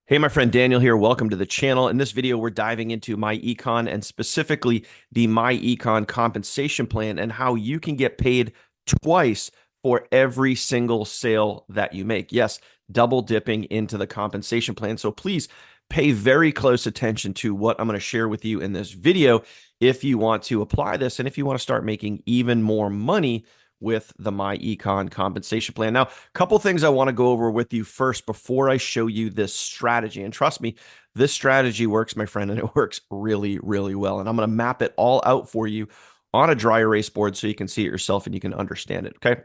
Hey, my friend Daniel here. Welcome to the channel. In this video, we're diving into myEcon and specifically the myEcon compensation plan and how you can get paid twice for every single sale that you make. Yes, double dipping into the compensation plan. So please pay very close attention to what I'm going to share with you in this video if you want to apply this and if you want to start making even more money with the myEcon compensation plan. Now, a couple things I want to go over with you first before I show you this strategy. And trust me, this strategy works, my friend, and it works really, really well. And I'm going to map it all out for you on a dry erase board so you can see it yourself and you can understand it. Okay.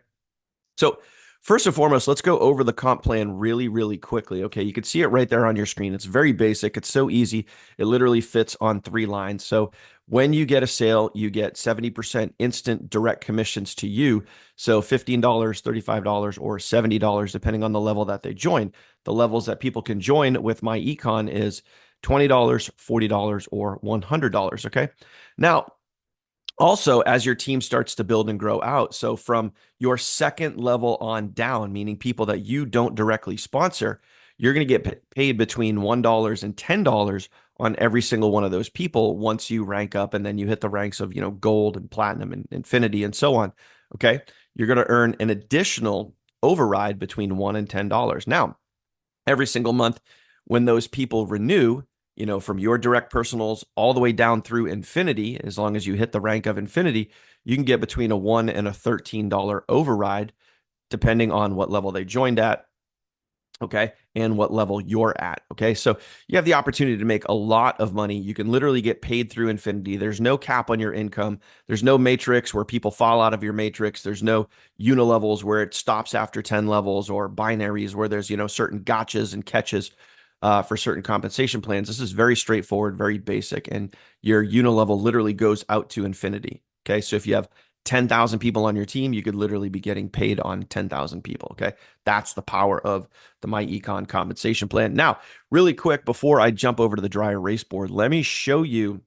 So first and foremost, let's go over the comp plan really, really quickly. Okay, you can see it right there on your screen. It's very basic. It's so easy. It literally fits on 3 lines. So when you get a sale, you get 70% instant direct commissions to you. So $15, $35, or $70, depending on the level that they join. The levels that people can join with myEcon is $20, $40, or $100. Okay. Now, also, as your team starts to build and grow out, so from your second level on down, meaning people that you don't directly sponsor, you're going to get paid between $1 and $10 on every single one of those people once you rank up and then you hit the ranks of, gold and platinum and infinity and so on. Okay. You're going to earn an additional override between $1 and $10. Now, every single month when those people renew, from your direct personals all the way down through infinity, as long as you hit the rank of infinity, you can get between a $1 and a $13 override, depending on what level they joined at. Okay. And what level you're at. Okay. So you have the opportunity to make a lot of money. You can literally get paid through infinity. There's no cap on your income. There's no matrix where people fall out of your matrix. There's no unilevels where it stops after 10 levels or binaries where there's, certain gotchas and catches for certain compensation plans. This is very straightforward, very basic, and your unilevel literally goes out to infinity. Okay, so if you have 10,000 people on your team, you could literally be getting paid on 10,000 people. Okay, that's the power of the myEcon compensation plan. Now, really quick, before I jump over to the dry erase board, let me show you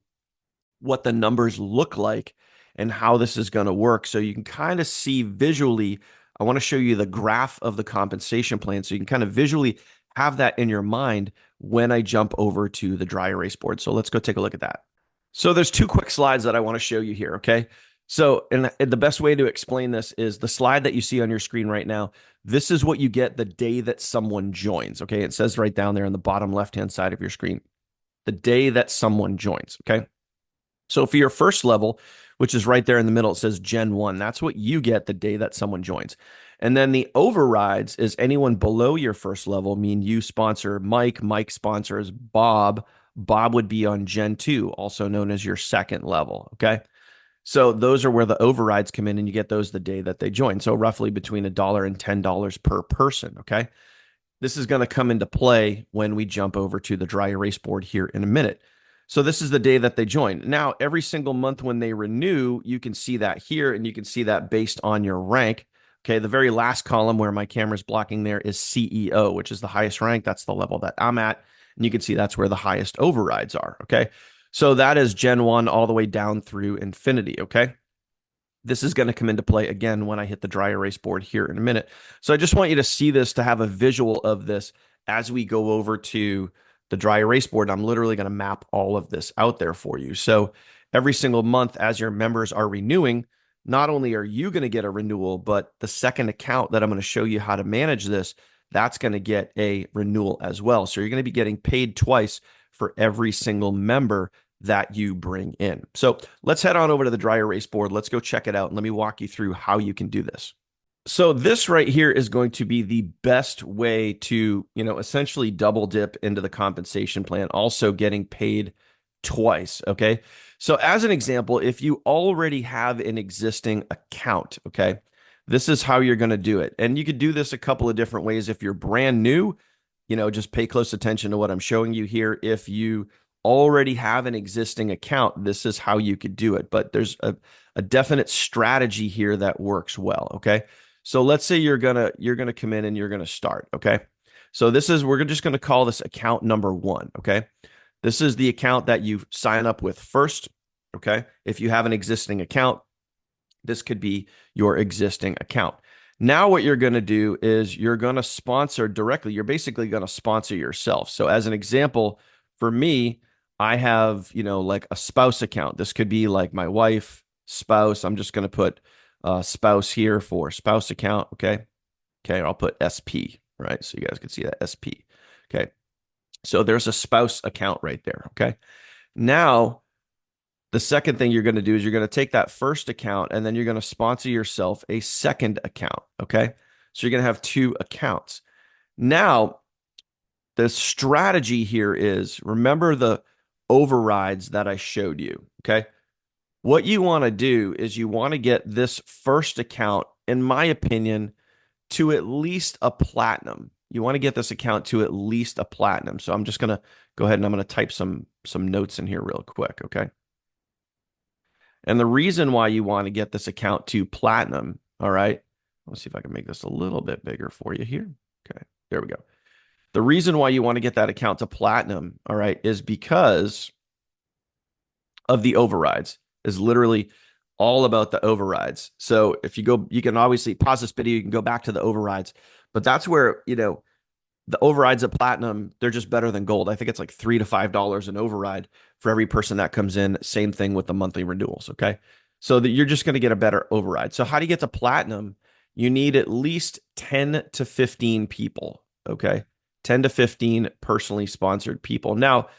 what the numbers look like and how this is going to work so you can kind of see visually. I want to show you the graph of the compensation plan so you can kind of visually have that in your mind when I jump over to the dry erase board. So let's go take a look at that. So there's 2 quick slides that I want to show you here, okay? So, and the best way to explain this is the slide that you see on your screen right now. This is what you get the day that someone joins, okay? It says right down there on the bottom left-hand side of your screen, the day that someone joins, okay? So for your first level, which is right there in the middle, it says Gen 1. That's what you get the day that someone joins. And then the overrides is anyone below your first level, mean you sponsor Mike sponsors Bob. Bob would be on Gen 2, also known as your second level. Okay. So those are where the overrides come in and you get those the day that they join. So roughly between $1 and $10 per person. Okay. This is going to come into play when we jump over to the dry erase board here in a minute. So this is the day that they join. Now, every single month when they renew, you can see that here and you can see that based on your rank. Okay, the very last column where my camera's blocking there is CEO, which is the highest rank. That's the level that I'm at. And you can see that's where the highest overrides are. Okay, so that is Gen 1 all the way down through infinity. Okay, this is going to come into play again when I hit the dry erase board here in a minute. So I just want you to see this to have a visual of this as we go over to the dry erase board. I'm literally going to map all of this out there for you. So every single month as your members are renewing, not only are you going to get a renewal, but the second account that I'm going to show you how to manage this, that's going to get a renewal as well. So you're going to be getting paid twice for every single member that you bring in. So let's head on over to the dry erase board. Let's go check it out. And let me walk you through how you can do this. So this right here is going to be the best way to, essentially double dip into the compensation plan, also getting paid twice. Okay. So as an example, if you already have an existing account, okay, this is how you're going to do it. And you could do this a couple of different ways. If you're brand new, just pay close attention to what I'm showing you here. If you already have an existing account, this is how you could do it. But there's a definite strategy here that works well. Okay. So let's say you're gonna come in and you're gonna start. Okay. So we're just gonna call this account number 1. Okay. This is the account that you sign up with first. Okay. If you have an existing account, this could be your existing account. Now what you're going to do is you're going to sponsor directly. You're basically going to sponsor yourself. So as an example, for me, I have, like a spouse account. This could be like my wife, spouse. I'm just going to put spouse here for spouse account. Okay. Okay. I'll put SP, right? So you guys can see that SP. Okay. So there's a spouse account right there. Okay. Now, the second thing you're going to do is you're going to take that first account and then you're going to sponsor yourself a second account. Okay. So you're going to have two accounts. Now, the strategy here is remember the overrides that I showed you. Okay. What you want to do is you want to get this first account, in my opinion, to at least a platinum. You want to get this account to at least a platinum. So I'm just going to go ahead and I'm going to type some notes in here real quick. Okay. And the reason why you want to get this account to platinum, all right, let's see if I can make this a little bit bigger for you here. Okay, there we go. The reason why you want to get that account to platinum, all right, is because of the overrides, is literally all about the overrides. So if you go, you can obviously pause this video, you can go back to the overrides, but that's where, the overrides at platinum, they're just better than gold. I think it's like $3 to $5 an override for every person that comes in. Same thing with the monthly renewals. Okay. So that you're just going to get a better override. So how do you get to platinum? You need at least 10 to 15 people. Okay. 10 to 15 personally sponsored people. Now,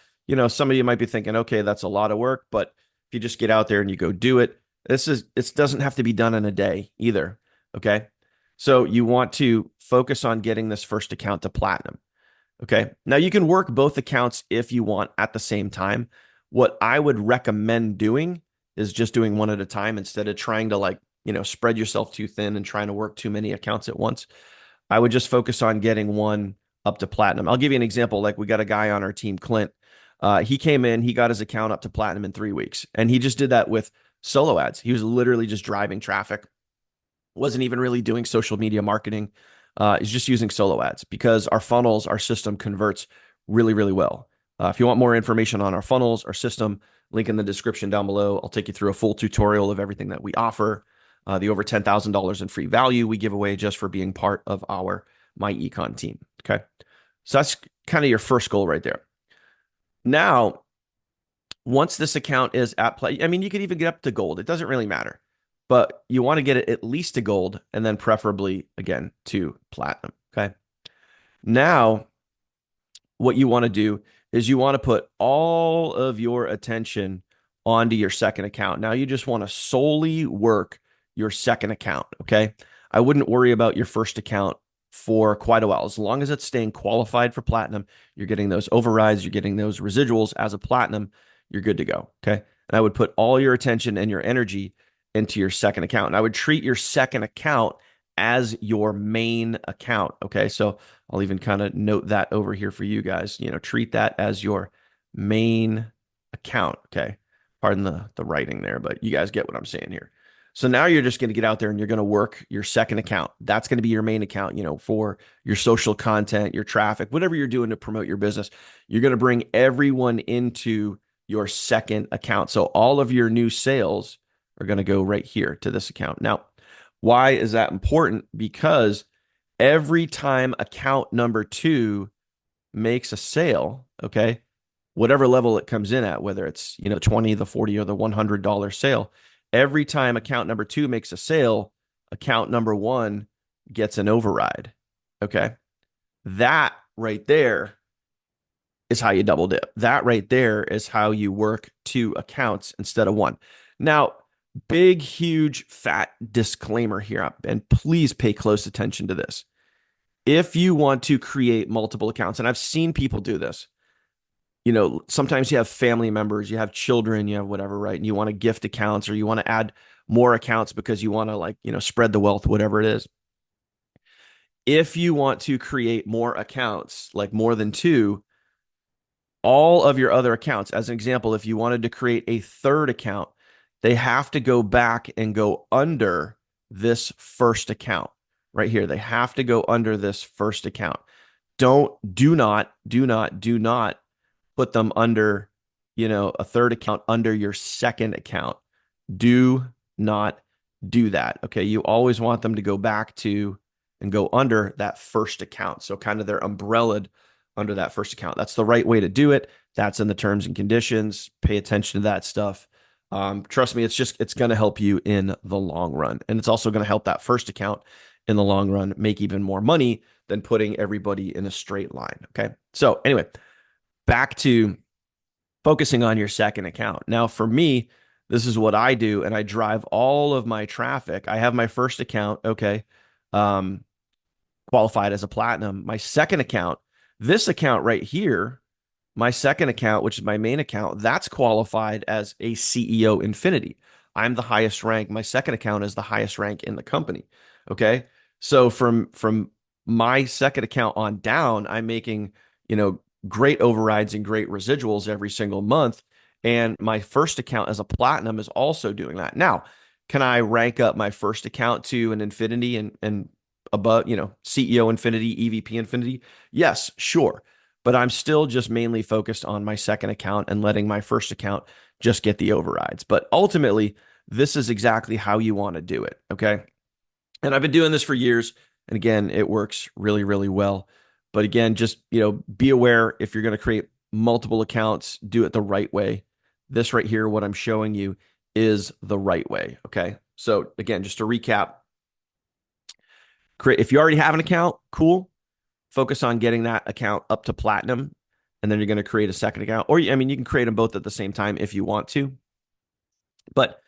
some of you might be thinking, okay, that's a lot of work, but if you just get out there and you go do it, it doesn't have to be done in a day either. Okay. So you want to focus on getting this first account to platinum. Okay. Now you can work both accounts if you want at the same time. What I would recommend doing is just doing one at a time instead of trying to spread yourself too thin and trying to work too many accounts at once. I would just focus on getting one up to platinum. I'll give you an example. Like we got a guy on our team, Clint. He came in, he got his account up to platinum in 3 weeks, and he just did that with solo ads. He was literally just driving traffic, wasn't even really doing social media marketing. He's just using solo ads because our funnels, our system converts really, really well. If you want more information on our funnels, our system, link in the description down below. I'll take you through a full tutorial of everything that we offer. The over $10,000 in free value we give away just for being part of our myEcon team. Okay. So that's kind of your first goal right there. Now, once this account is at play, I mean, you could even get up to gold. It doesn't really matter, but you want to get it at least to gold and then preferably again to platinum. Okay. Now, what you want to do is you want to put all of your attention onto your second account. Now you just want to solely work your second account. Okay. I wouldn't worry about your first account for quite a while. As long as it's staying qualified for platinum, you're getting those overrides, you're getting those residuals as a platinum, you're good to go. Okay. And I would put all your attention and your energy into your second account. And I would treat your second account as your main account. Okay. So I'll even kind of note that over here for you guys, treat that as your main account. Okay. Pardon the writing there, but you guys get what I'm saying here. So now you're just going to get out there and you're going to work your second account. That's going to be your main account, for your social content, your traffic, whatever you're doing to promote your business. You're going to bring everyone into your second account. So all of your new sales are going to go right here to this account. Now, why is that important? Because every time account number 2 makes a sale, okay, whatever level it comes in at, whether it's, 20, the 40 or the $100 sale, every time account number 2 makes a sale, account number 1 gets an override. Okay. That right there is how you double dip. That right there is how you work 2 accounts instead of 1. Now, big, huge, fat disclaimer here, and please pay close attention to this. If you want to create multiple accounts, and I've seen people do this, sometimes you have family members, you have children, you have whatever, right? And you want to gift accounts or you want to add more accounts because you want to spread the wealth, whatever it is. If you want to create more accounts, like more than 2, all of your other accounts, as an example, if you wanted to create a third account, they have to go back and go under this first account right here. They have to go under this first account. Do not put them under, a third account under your second account. Do not do that. Okay. You always want them to go back to and go under that first account. So kind of they're umbrellaed under that first account. That's the right way to do it. That's in the terms and conditions. Pay attention to that stuff. Trust me, it's going to help you in the long run. And it's also going to help that first account in the long run make even more money than putting everybody in a straight line. Okay. So anyway, back to focusing on your second account. Now, for me, this is what I do, and I drive all of my traffic. I have my first account, okay, qualified as a platinum. My second account, this account right here, my second account, which is my main account, that's qualified as a CEO Infinity. I'm the highest rank. My second account is the highest rank in the company. Okay. So from my second account on down, I'm making, great overrides and great residuals every single month. And my first account as a platinum is also doing that. Now, can I rank up my first account to an Infinity and above, CEO Infinity, EVP Infinity? Yes, sure. But I'm still just mainly focused on my second account and letting my first account just get the overrides. But ultimately, this is exactly how you want to do it. Okay. And I've been doing this for years. And again, it works really, really well. But again, just, be aware if you're going to create multiple accounts, do it the right way. This right here, what I'm showing you is the right way. Okay. So again, just to recap, if you already have an account, cool. Focus on getting that account up to platinum. And then you're going to create a second account. Or, you can create them both at the same time if you want to. But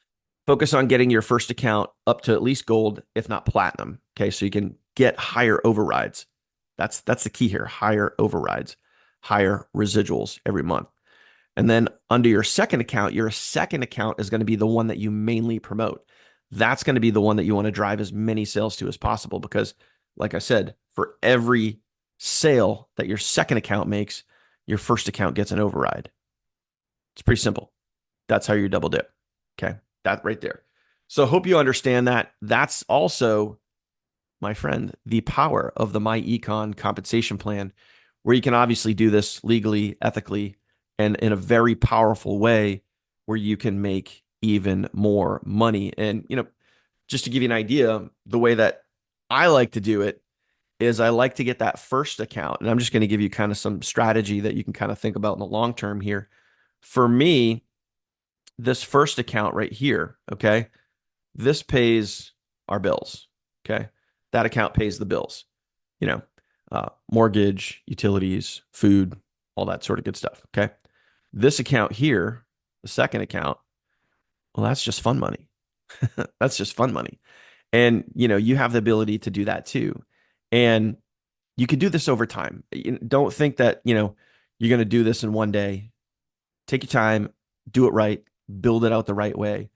focus on getting your first account up to at least gold, if not platinum. Okay. So you can get higher overrides. That's the key here. Higher overrides, higher residuals every month. And then under your second account is going to be the one that you mainly promote. That's going to be the one that you want to drive as many sales to as possible because, like I said, for every sale that your second account makes, your first account gets an override. It's pretty simple. That's how you double dip. Okay. That right there. So hope you understand that. That's also, my friend, the power of the myEcon compensation plan, where you can obviously do this legally, ethically, and in a very powerful way where you can make even more money. And, just to give you an idea, the way that I like to do it is I like to get that first account. And I'm just going to give you kind of some strategy that you can kind of think about in the long term here. For me, this first account right here, okay, this pays our bills. Okay. That account pays the bills, mortgage, utilities, food, all that sort of good stuff. Okay. This account here, the second account, well, that's just fun money. That's just fun money. And, you have the ability to do that too. And you can do this over time. Don't think that, you're going to do this in one day. Take your time, do it right, build it out the right way.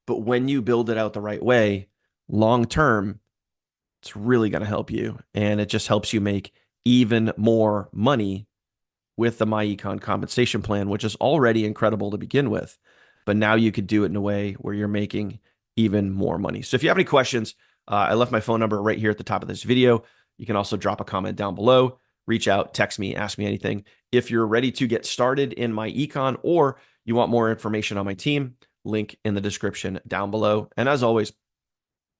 But when you build it out the right way, long term, it's really going to help you. And it just helps you make even more money with the myEcon compensation plan, which is already incredible to begin with. But now you could do it in a way where you're making even more money. So if you have any questions, I left my phone number right here at the top of this video. You can also drop a comment down below, reach out, text me, ask me anything. If you're ready to get started in myEcon or you want more information on my team, link in the description down below. And as always,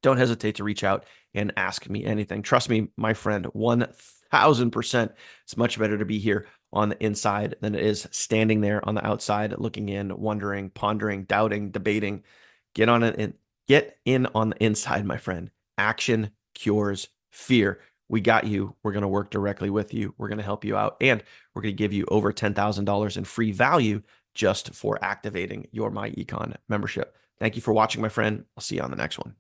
don't hesitate to reach out and ask me anything. Trust me, my friend, 1000%. It's much better to be here on the inside than it is standing there on the outside, looking in, wondering, pondering, doubting, debating. Get on it and get in on the inside, my friend. Action cures fear. We got you. We're going to work directly with you. We're going to help you out. And we're going to give you over $10,000 in free value just for activating your myEcon membership. Thank you for watching, my friend. I'll see you on the next one.